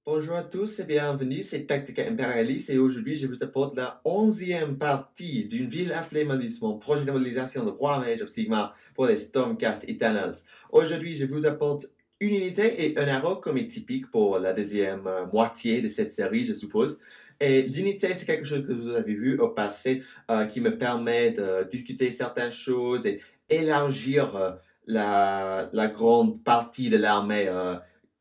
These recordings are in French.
Bonjour à tous et bienvenue, c'est Tactica Imperialis et aujourd'hui je vous apporte la 11e partie d'une ville appelée Malus, mon projet de modélisation de Roi Mage of Sigmar pour les Stormcast Eternals. Aujourd'hui je vous apporte une unité et un arrow comme est typique pour la deuxième moitié de cette série je suppose. Et l'unité c'est quelque chose que vous avez vu au passé qui me permet de discuter certaines choses et élargir la grande partie de l'armée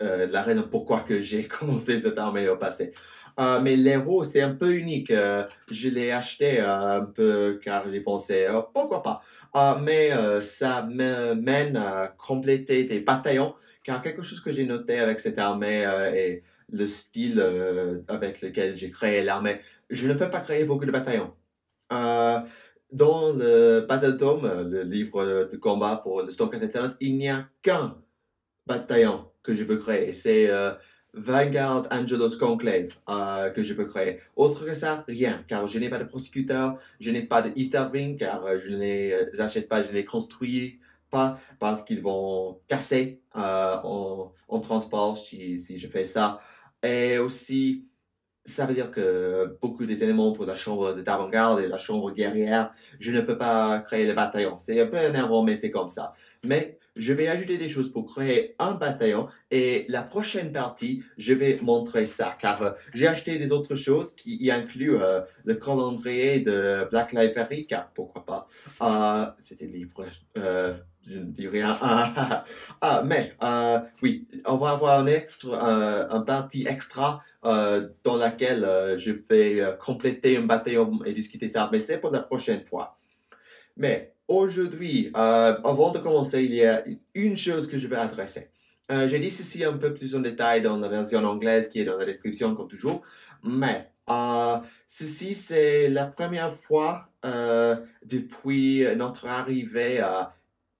la raison pourquoi que j'ai commencé cette armée au passé. Mais l'héros, c'est un peu unique. Je l'ai acheté un peu car j'ai pensé, pourquoi pas. Mais ça me mène à compléter des bataillons, car quelque chose que j'ai noté avec cette armée est le style avec lequel j'ai créé l'armée. Je ne peux pas créer beaucoup de bataillons. Euh, dans le Battle Tome, le livre de combat pour le Stormcast Eternals, il n'y a qu'un bataillon que je peux créer. C'est Vanguard Angelos Conclave que je peux créer. Autre que ça, rien, car je n'ai pas de prosécuteur, je n'ai pas de Etherwing, car je ne les achète pas, je ne les construis pas, parce qu'ils vont casser en transport si je fais ça. Et aussi, ça veut dire que beaucoup des éléments pour la chambre d'avant-garde et la chambre guerrière, je ne peux pas créer le bataillon. C'est un peu énervant, mais c'est comme ça. Mais je vais ajouter des choses pour créer un bataillon et la prochaine partie, je vais montrer ça car j'ai acheté des autres choses qui y incluent le calendrier de Black Library car pourquoi pas. C'était libre. Je ne dis rien. Mais oui, on va avoir un partie extra dans laquelle je vais compléter un bataillon et discuter ça. Mais c'est pour la prochaine fois. Mais aujourd'hui, avant de commencer, il y a une chose que je vais adresser. J'ai dit ceci un peu plus en détail dans la version anglaise qui est dans la description comme toujours. Mais ceci, c'est la première fois depuis notre arrivée à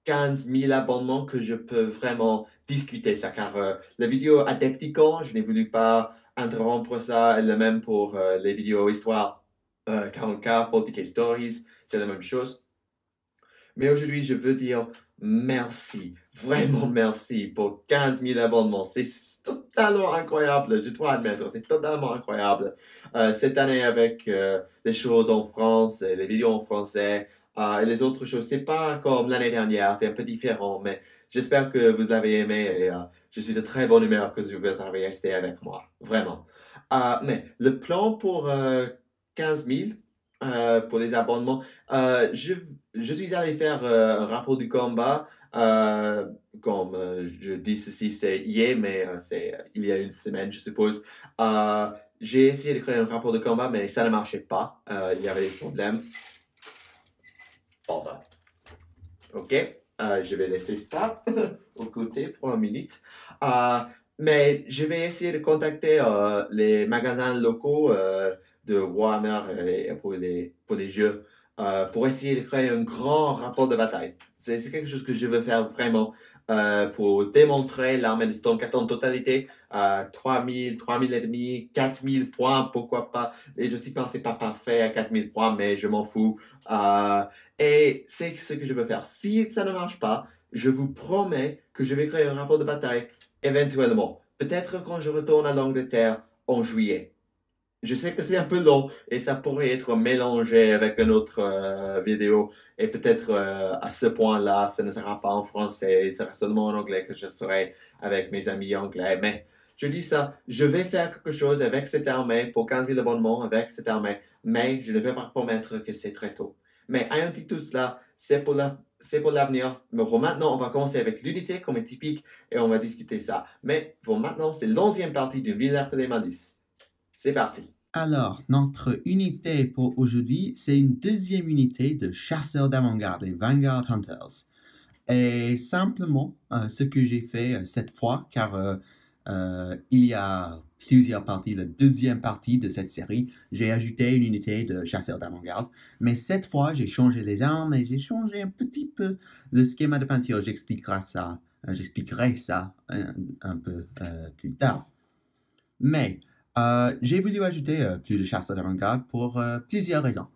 15 000 abonnements que je peux vraiment discuter ça, car la vidéo Adepticon, je n'ai voulu pas interrompre ça, et le même pour les vidéos Histoire 40K, Politic Stories, c'est la même chose. Mais aujourd'hui, je veux dire merci, vraiment merci pour 15 000 abonnements. C'est totalement incroyable, je dois admettre, c'est totalement incroyable. Cette année avec les choses en France, les vidéos en français, et les autres choses, c'est pas comme l'année dernière, c'est un peu différent, mais j'espère que vous l'avez aimé et je suis de très bonne humeur que vous avez resté avec moi, vraiment. Mais le plan pour 15 000, pour les abonnements, je suis allé faire un rapport du combat, comme je dis ceci, c'est hier, mais c'est il y a une semaine, je suppose. J'ai essayé de créer un rapport de combat, mais ça ne marchait pas. Il y avait des problèmes. Bother. Ok, je vais laisser ça au côté pour une minute. Mais je vais essayer de contacter les magasins locaux de Warhammer pour les jeux pour essayer de créer un grand rapport de bataille. C'est quelque chose que je veux faire vraiment pour démontrer l'armée de Stormcast en totalité. 3000, 3000 et demi, 4000 points, pourquoi pas. Et je sais que c'est pas parfait à 4000 points, mais je m'en fous. Et c'est ce que je veux faire. Si ça ne marche pas, je vous promets que je vais créer un rapport de bataille éventuellement. Peut-être quand je retourne à l'Angleterre en juillet. Je sais que c'est un peu long et ça pourrait être mélangé avec une autre vidéo. Et peut-être à ce point-là, ce ne sera pas en français, il sera seulement en anglais que je serai avec mes amis anglais. Mais je dis ça, je vais faire quelque chose avec cette armée pour 15 000 abonnements avec cette armée. Mais je ne peux pas promettre que c'est très tôt. Mais ayant dit tout cela, c'est pour l'avenir. Mais pour maintenant, on va commencer avec l'unité comme est typique et on va discuter ça. Mais pour maintenant, c'est l'11e partie d'une ville appelée Malus. C'est parti. Alors, notre unité pour aujourd'hui, c'est une deuxième unité de chasseurs d'avant-garde, les Vanguard Hunters. Et simplement, ce que j'ai fait cette fois, car il y a plusieurs parties, la deuxième partie de cette série, j'ai ajouté une unité de chasseurs d'avant-garde. Mais cette fois, j'ai changé les armes et j'ai changé un petit peu le schéma de peinture. J'expliquerai ça un peu plus tard. Mais j'ai voulu ajouter plus de chasseurs d'avant-garde pour plusieurs raisons.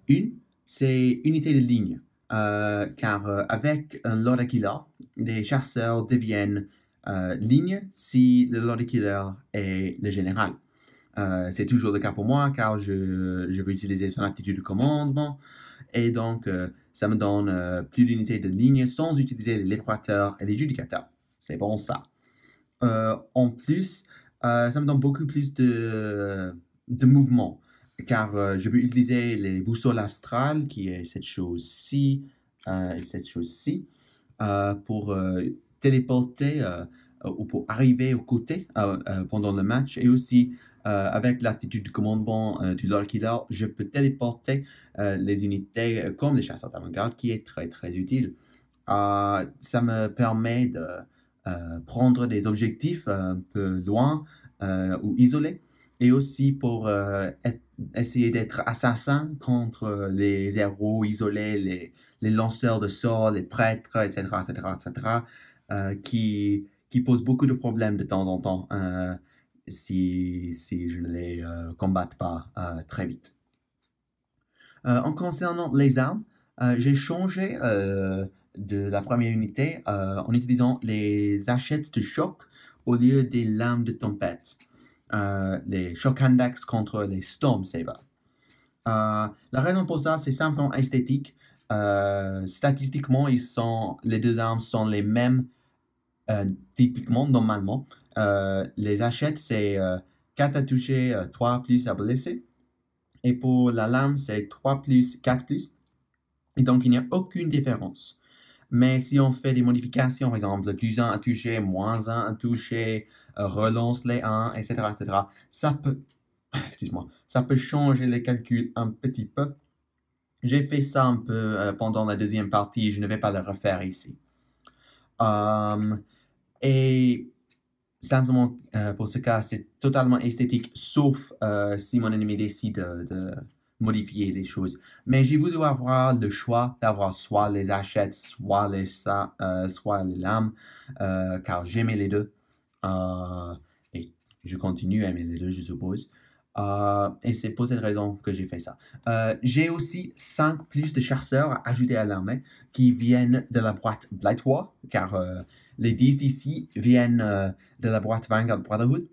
Une, c'est unité de ligne, car avec un Lord Aquila, les chasseurs deviennent ligne si le Lord Killer est le général. C'est toujours le cas pour moi car je veux utiliser son aptitude de commandement et donc ça me donne plus d'unités de ligne sans utiliser les libérateurs et les judicateurs. C'est bon ça. En plus, ça me donne beaucoup plus de mouvement car je peux utiliser les boussoles astrales qui est cette chose-ci et cette chose-ci pour téléporter ou pour arriver aux côtés pendant le match et aussi avec l'attitude de commandement du Lord Killer, je peux téléporter les unités comme les chasseurs d'avant-garde qui est très très utile. Ça me permet de prendre des objectifs un peu loin ou isolés et aussi pour essayer d'être assassin contre les héros isolés, les lanceurs de sorts, les prêtres, etc., qui posent beaucoup de problèmes de temps en temps si je ne les combatte pas très vite. En concernant les armes, j'ai changé de la première unité en utilisant les hachettes de choc au lieu des lames de tempête. Les Shock Handax contre les Storm Saber. La raison pour ça, c'est simplement esthétique. Statistiquement, les deux armes sont les mêmes typiquement, normalement. Les hachettes, c'est 4 à toucher, 3 plus à blesser. Et pour la lame, c'est 3 plus, 4 plus. Et donc, il n'y a aucune différence. Mais si on fait des modifications, par exemple, plus 1 à toucher, moins 1 à toucher, relance les 1, etc., ça peut changer les calculs un petit peu. J'ai fait ça un peu pendant la deuxième partie, je ne vais pas le refaire ici. Et simplement, pour ce cas, c'est totalement esthétique, sauf si mon ennemi décide de modifier les choses. Mais j'ai voulu avoir le choix d'avoir soit les hachettes, soit les lames, car j'aimais les deux. Et je continue à aimer les deux, je suppose. Et c'est pour cette raison que j'ai fait ça. J'ai aussi 5 plus de chasseurs ajoutés à l'armée qui viennent de la boîte Blightwar, car les 10 ici viennent de la boîte Vanguard Brotherhood.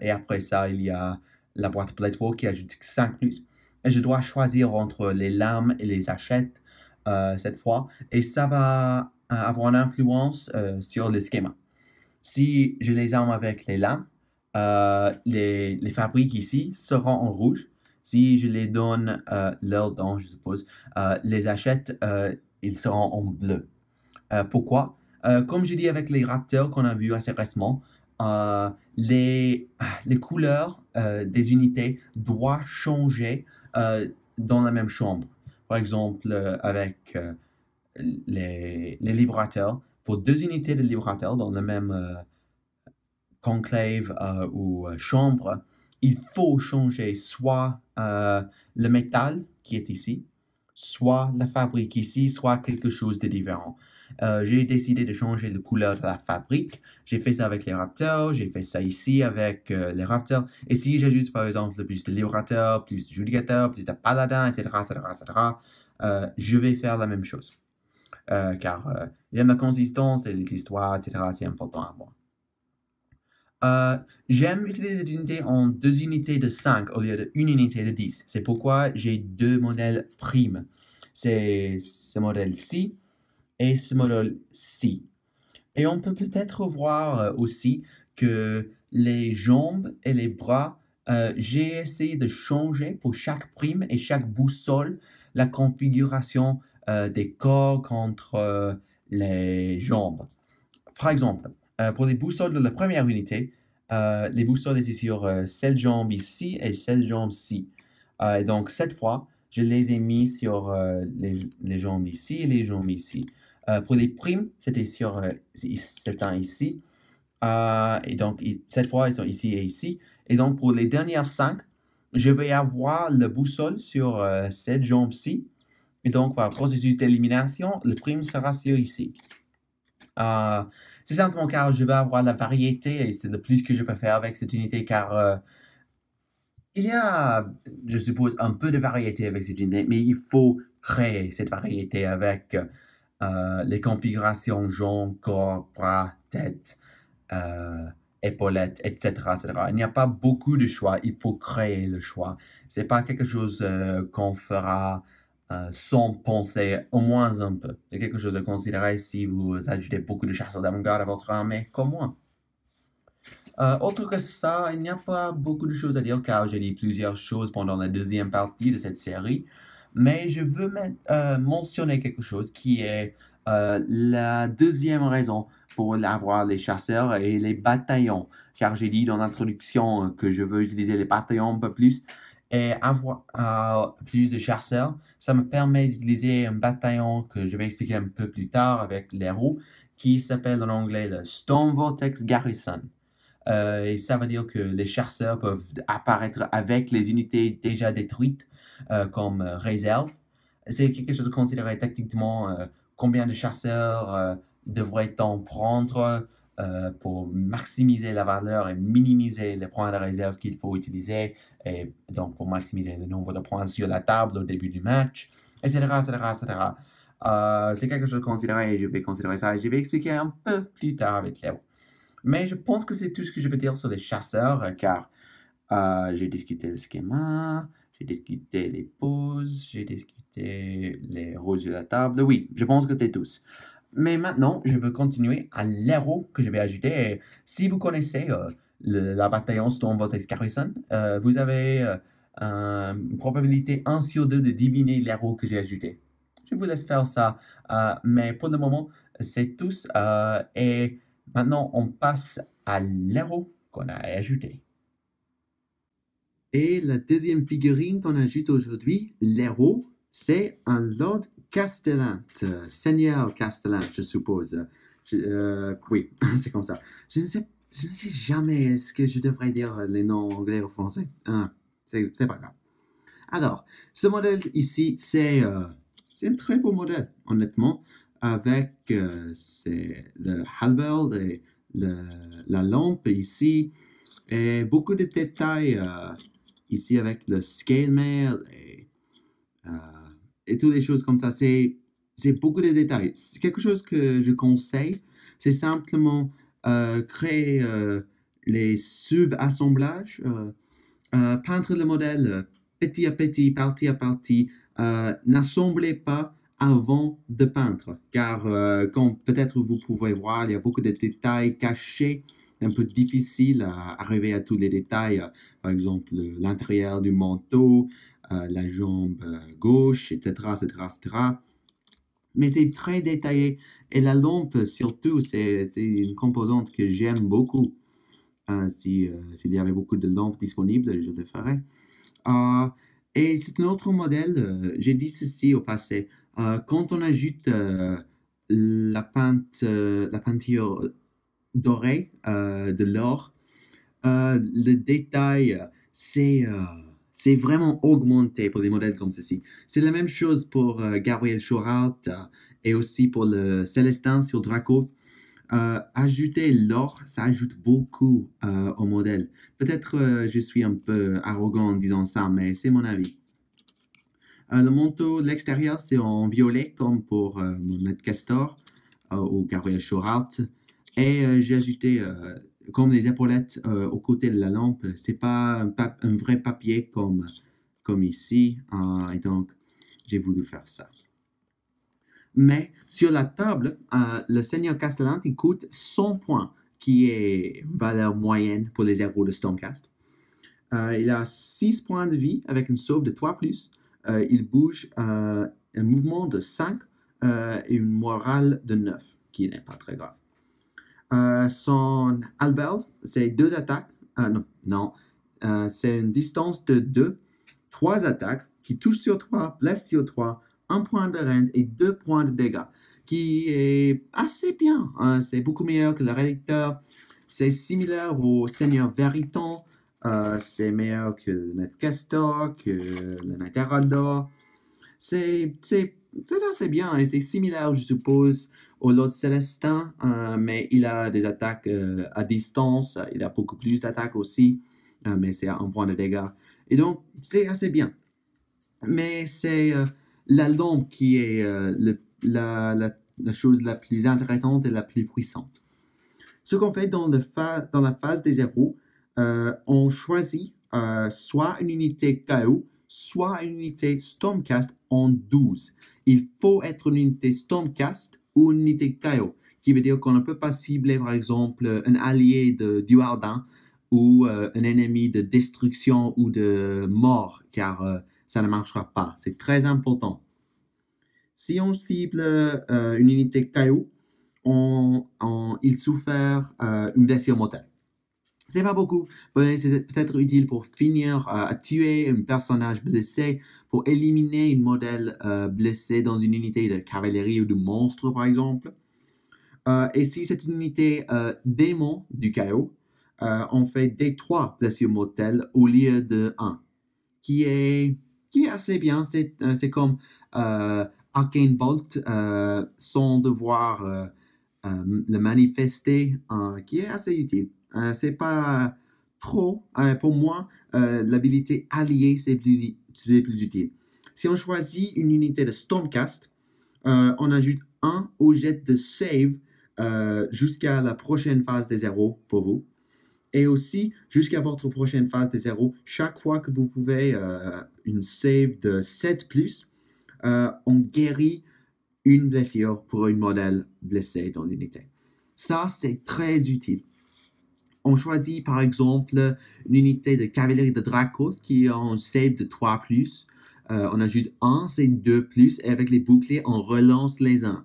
Et après ça, il y a la boîte Blightwar qui ajoute 5 plus. Et je dois choisir entre les lames et les hachettes cette fois. Et ça va avoir une influence sur le schéma. Si je les arme avec les lames, les fabriques ici seront en rouge. Si je les donne leur don, je suppose, les hachettes, ils seront en bleu. Pourquoi? Comme je dis avec les raptors qu'on a vu assez récemment, les couleurs des unités doivent changer dans la même chambre. Par exemple, avec les libérateurs, pour 2 unités de libérateurs dans le même conclave ou chambre, il faut changer soit le métal qui est ici, soit la fabrique ici, soit quelque chose de différent. J'ai décidé de changer la couleur de la fabrique. J'ai fait ça avec les raptors, j'ai fait ça ici avec les raptors. Et si j'ajoute par exemple plus de libérateurs, plus de judicateurs, plus de paladins, etc., je vais faire la même chose. Car j'aime la consistance et les histoires, etc., c'est important à moi. J'aime utiliser cette unité en 2 unités de 5 au lieu d'1 unité de 10. C'est pourquoi j'ai 2 modèles primes. C'est ce modèle-ci et ce modèle-ci. Et on peut peut-être voir aussi que les jambes et les bras, j'ai essayé de changer pour chaque prime et chaque boussole la configuration des corps contre les jambes. Par exemple, pour les boussoles de la première unité, les boussoles étaient sur cette jambe ici et cette jambe ici. Et donc, cette fois, je les ai mis sur les jambes ici et les jambes ici. Pour les primes, c'était sur cet un ici. Et donc, cette fois, ils sont ici et ici. Et donc, pour les dernières 5, je vais avoir le boussole sur cette jambe-ci. Et donc, par processus d'élimination, le prime sera sur ici. C'est simplement car je vais avoir la variété et c'est le plus que je peux faire avec cette unité car il y a, je suppose, un peu de variété avec cette unité, mais il faut créer cette variété avec les configurations jambes, corps, bras, tête, épaulettes, etc., etc. Il n'y a pas beaucoup de choix, il faut créer le choix. C'est pas quelque chose qu'on fera sans penser au moins un peu. C'est quelque chose à considérer si vous ajoutez beaucoup de chasseurs d'avant-garde à votre armée, comme moi. Autre que ça, il n'y a pas beaucoup de choses à dire car j'ai dit plusieurs choses pendant la deuxième partie de cette série. Mais je veux mentionner quelque chose qui est la deuxième raison pour avoir les chasseurs et les bataillons. Car j'ai dit dans l'introduction que je veux utiliser les bataillons un peu plus et avoir plus de chasseurs. Ça me permet d'utiliser un bataillon que je vais expliquer un peu plus tard avec les roues qui s'appelle en anglais le Storm Vortex Garrison. Et ça veut dire que les chasseurs peuvent apparaître avec les unités déjà détruites comme réserve. C'est quelque chose de considéré tactiquement combien de chasseurs devrait-on prendre pour maximiser la valeur et minimiser les points de réserve qu'il faut utiliser, et donc pour maximiser le nombre de points sur la table au début du match, etc., etc., etc. C'est quelque chose de considéré et je vais considérer ça et je vais expliquer un peu plus tard avec Léo. Mais je pense que c'est tout ce que je peux dire sur les chasseurs, car j'ai discuté le schéma, j'ai discuté les pauses, j'ai discuté les rôles sur la table. Oui, je pense que c'est tous. Mais maintenant, je veux continuer à l'héros que je vais ajouter. Et si vous connaissez la bataillon Storm Vortex Garrison, vous avez une probabilité 1 sur 2 de deviner l'héros que j'ai ajouté. Je vous laisse faire ça. Mais pour le moment, c'est tous. Et maintenant, on passe à l'héros qu'on a ajouté. Et la deuxième figurine qu'on ajoute aujourd'hui, l'héros, c'est un Lord Castellant, Seigneur Castellant, je suppose. Oui, c'est comme ça. Je ne sais jamais est-ce que je devrais dire les noms anglais ou français. C'est pas grave. Alors, ce modèle ici, c'est un très beau modèle, honnêtement, avec le halberd et la lampe ici, et beaucoup de détails ici avec le scale mail et toutes les choses comme ça. C'est beaucoup de détails. C'est quelque chose que je conseille. C'est simplement créer les sub-assemblages, peindre le modèle petit à petit, partie à partie. N'assemblez pas avant de peindre, car comme peut-être vous pouvez voir, il y a beaucoup de détails cachés, un peu difficile à arriver à tous les détails, par exemple l'intérieur du manteau, la jambe gauche, etc., etc., etc. Mais c'est très détaillé, et la lampe surtout, c'est une composante que j'aime beaucoup. S'il y avait beaucoup de lampes disponibles, je le ferais. Et c'est un autre modèle, j'ai dit ceci au passé, quand on ajoute la peinture dorée de l'or, le détail, c'est vraiment augmenté pour des modèles comme ceci. C'est la même chose pour Gabriel Chorat et aussi pour le Célestin sur Draco. Ajouter l'or, ça ajoute beaucoup au modèle. Peut-être je suis un peu arrogant en disant ça, mais c'est mon avis. Le manteau de l'extérieur, c'est en violet, comme pour mon Ned Castor ou Gabriel Chorat. Et j'ai ajouté, comme les épaulettes aux côtés de la lampe, c'est pas un vrai papier comme ici. Et donc, j'ai voulu faire ça. Mais sur la table, le Seigneur Castellant, il coûte 100 points, qui est une valeur moyenne pour les héros de Stormcast. Il a 6 points de vie avec une sauve de 3+. Il bouge un mouvement de 5 et une morale de 9, qui n'est pas très grave. Son halberd, c'est 2 attaques. C'est une distance de 2, 3 attaques qui touchent sur 3, blessent sur 3, 1 point de rend et 2 points de dégâts, qui est assez bien. C'est beaucoup meilleur que le réducteur. C'est similaire au Seigneur Veriton. C'est meilleur que le Ned Castor, que le Ned Heraldor. C'est assez bien et c'est similaire, je suppose, au Lord Célestin, mais il a des attaques à distance. Il a beaucoup plus d'attaques aussi, mais c'est 1 point de dégâts. Et donc, c'est assez bien. Mais c'est la lampe qui est la la chose la plus intéressante et la plus puissante. Ce qu'on fait dans la phase des héros, on choisit soit une unité KO, soit une unité Stormcast en 12. Il faut être une unité Stormcast ou une unité KO, qui veut dire qu'on ne peut pas cibler, par exemple, un allié de Duardin ou un ennemi de destruction ou de mort, car ça ne marchera pas. C'est très important. Si on cible une unité KO, il souffre une blessure mortelle. C'est pas beaucoup, mais c'est peut-être utile pour finir à tuer un personnage blessé, pour éliminer une modèle blessé dans une unité de cavalerie ou de monstre, par exemple. Et si c'est une unité démon du chaos, on fait des 3 blessures mortelles au lieu de 1, qui est assez bien. C'est comme Arcane Bolt sans devoir le manifester, qui est assez utile. C'est pas trop, pour moi, l'habilité alliée, c'est plus utile. Si on choisit une unité de Stormcast, on ajoute 1 au jet de save jusqu'à la prochaine phase des héros pour vous. Et aussi, jusqu'à votre prochaine phase des héros, chaque fois que vous pouvez une save de 7+, on guérit une blessure pour une modèle blessé dans l'unité. Ça, c'est très utile. On choisit par exemple une unité de cavalerie de Dracos qui a un save de 3+. On ajoute 1, c'est 2+, et avec les boucliers, on relance les 1.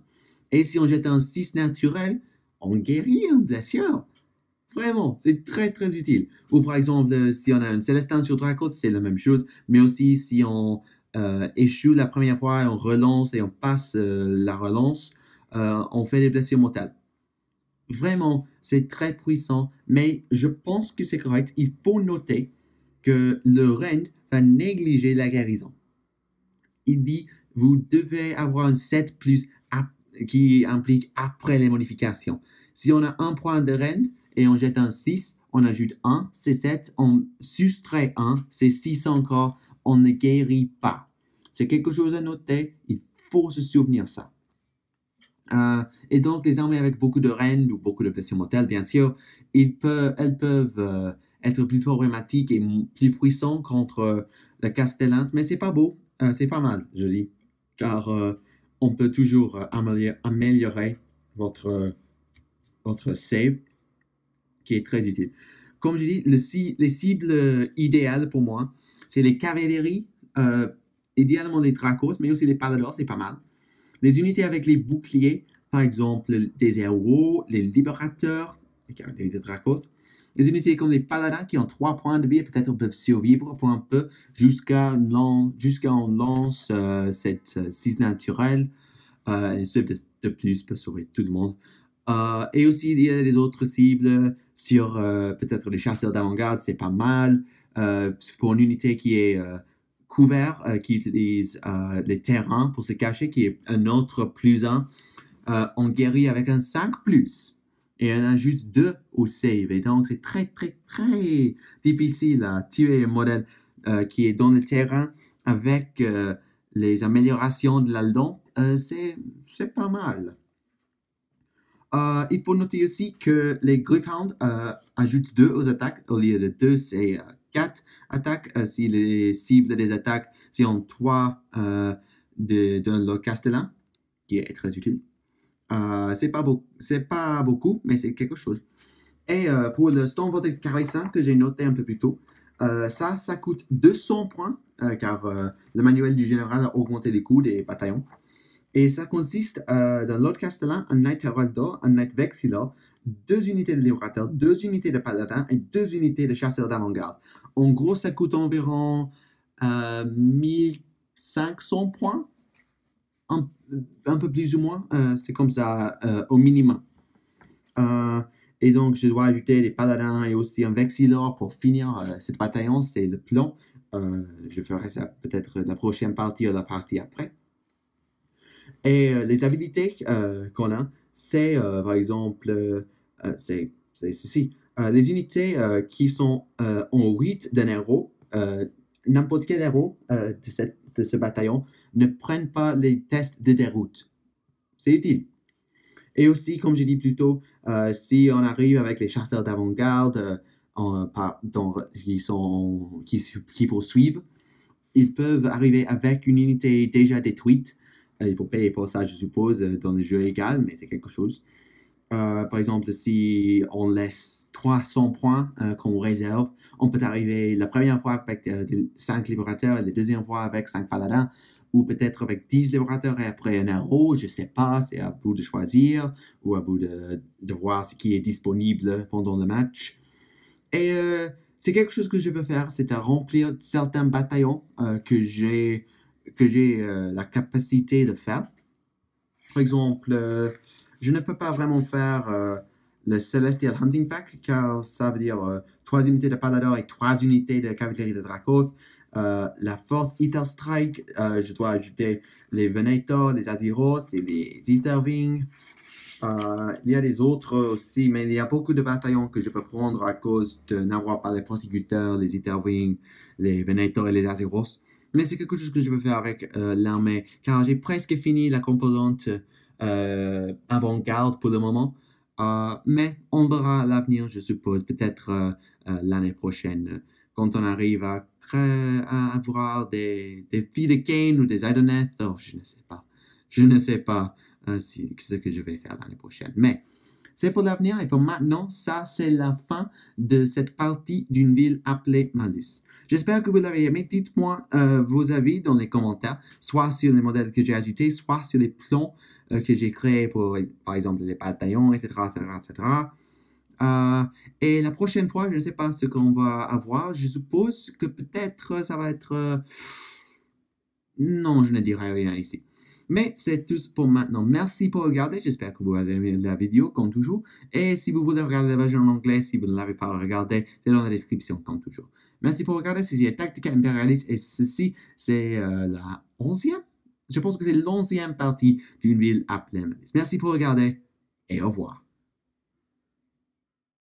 Et si on jette un 6 naturel, on guérit une blessure. Vraiment, c'est très très utile. Ou par exemple, si on a un Célestin sur Dracos, c'est la même chose. Mais aussi, si on échoue la première fois, et on relance et on passe la relance, on fait des blessures mortelles. Vraiment, c'est très puissant, mais je pense que c'est correct. Il faut noter que le Rend va négliger la guérison. Il dit, vous devez avoir un 7+ qui implique après les modifications. Si on a un point de Rend et on jette un 6, on ajoute 1, c'est 7, on soustrait 1, c'est 6 encore, on ne guérit pas. C'est quelque chose à noter, il faut se souvenir ça. Et donc, les armées avec beaucoup de Rend ou beaucoup de blessures mortelles, bien sûr, elles peuvent être plus problématiques et plus puissantes contre la Castellante, mais c'est pas beau, c'est pas mal, je dis, car on peut toujours améliorer votre save, qui est très utile. Comme je dis, les cibles idéales pour moi, c'est les cavaleries, idéalement les Dracos, mais aussi les Paladors, c'est pas mal. Les unités avec les boucliers, par exemple des héros, les libérateurs, les cavaleries de Dracos. Les unités comme les paladins qui ont 3 points de vie, peut-être peuvent survivre pour un peu jusqu'à on lance cette 6 naturelle. Une seule de plus peut sauver tout le monde. Et aussi, il y a les autres cibles sur peut-être les chasseurs d'avant-garde, c'est pas mal. Pour une unité qui est couvert, qui utilise les terrains pour se cacher, qui est un autre +1, on guérit avec un 5+. Et on ajoute 2 au save. Et donc, c'est très, très, très difficile à tuer un modèle qui est dans le terrain avec les améliorations de l'Aldon. C'est pas mal. Il faut noter aussi que les Gryphounds ajoutent 2 aux attaques. Au lieu de 2, c'est 4 attaques. Si les cibles des attaques, c'est en 3 de le Castellan, qui est très utile. C'est pas beaucoup, mais c'est quelque chose. Et pour le Storm Vortex Caressant que j'ai noté un peu plus tôt, ça coûte 200 points, car le manuel du général a augmenté les coûts des bataillons. Et ça consiste d'un Lord Castellan, un Knight Heraldor, un Knight Vexillor, 2 unités de libérateur, 2 unités de paladin et 2 unités de chasseur d'avant-garde. En gros, ça coûte environ 1500 points, un peu plus ou moins, c'est comme ça au minimum. Et donc, je dois ajouter les paladins et aussi un Vexillor pour finir cette bataillon, c'est le plan. Je ferai ça peut-être la prochaine partie ou la partie après. Et les habilités qu'on a, c'est par exemple, c'est ceci. Les unités qui sont en 8 d'un héros, n'importe quel héros de ce bataillon ne prennent pas les tests de déroute. C'est utile. Et aussi, comme j'ai dit plus tôt, si on arrive avec les chasseurs d'avant-garde qui poursuivent, ils peuvent arriver avec une unité déjà détruite. Il faut payer pour ça, je suppose, dans le jeu légal, mais c'est quelque chose. Par exemple, si on laisse 300 points qu'on réserve, on peut arriver la première fois avec 5 libérateurs et la deuxième fois avec 5 paladins, ou peut-être avec 10 libérateurs et après un héros, je ne sais pas, c'est à vous de choisir, ou à vous de voir ce qui est disponible pendant le match. Et c'est quelque chose que je veux faire, c'est à remplir certains bataillons que j'ai la capacité de faire. Par exemple, je ne peux pas vraiment faire le Celestial Hunting Pack, car ça veut dire 3 unités de Palador et 3 unités de cavalerie de Dracoth. La Force Ether Strike, je dois ajouter les Venator, les Azyros et les Etherwing. Il y a des autres aussi, mais il y a beaucoup de bataillons que je peux prendre à cause de n'avoir pas les Prosecuteurs, les Etherwing, les Venator et les Azyros. Mais c'est quelque chose que je peux faire avec l'armée, car j'ai presque fini la composante avant-garde pour le moment. Mais on verra à l'avenir, je suppose, peut-être l'année prochaine, quand on arrive à avoir des filles de Kane ou des Idoneth. Oh, je ne sais pas. Je ne sais pas ce que je vais faire l'année prochaine. Mais c'est pour l'avenir et pour maintenant, ça c'est la fin de cette partie d'une ville appelée Malus. J'espère que vous l'avez aimé. Dites-moi vos avis dans les commentaires, soit sur les modèles que j'ai ajoutés, soit sur les plans que j'ai créés pour, par exemple, les bataillons, etc., etc., et la prochaine fois, je ne sais pas ce qu'on va avoir. Je suppose que peut-être ça va être... Non, je ne dirai rien ici. Mais c'est tout pour maintenant. Merci pour regarder. J'espère que vous avez aimé la vidéo, comme toujours. Et si vous voulez regarder la version en anglais, si vous ne l'avez pas regardé, c'est dans la description, comme toujours. Merci pour regarder. Ceci est Tactica Imperialis. Et ceci, c'est la 11e. Je pense que c'est l'11e partie d'une ville appelée Malus. Merci pour regarder et au revoir.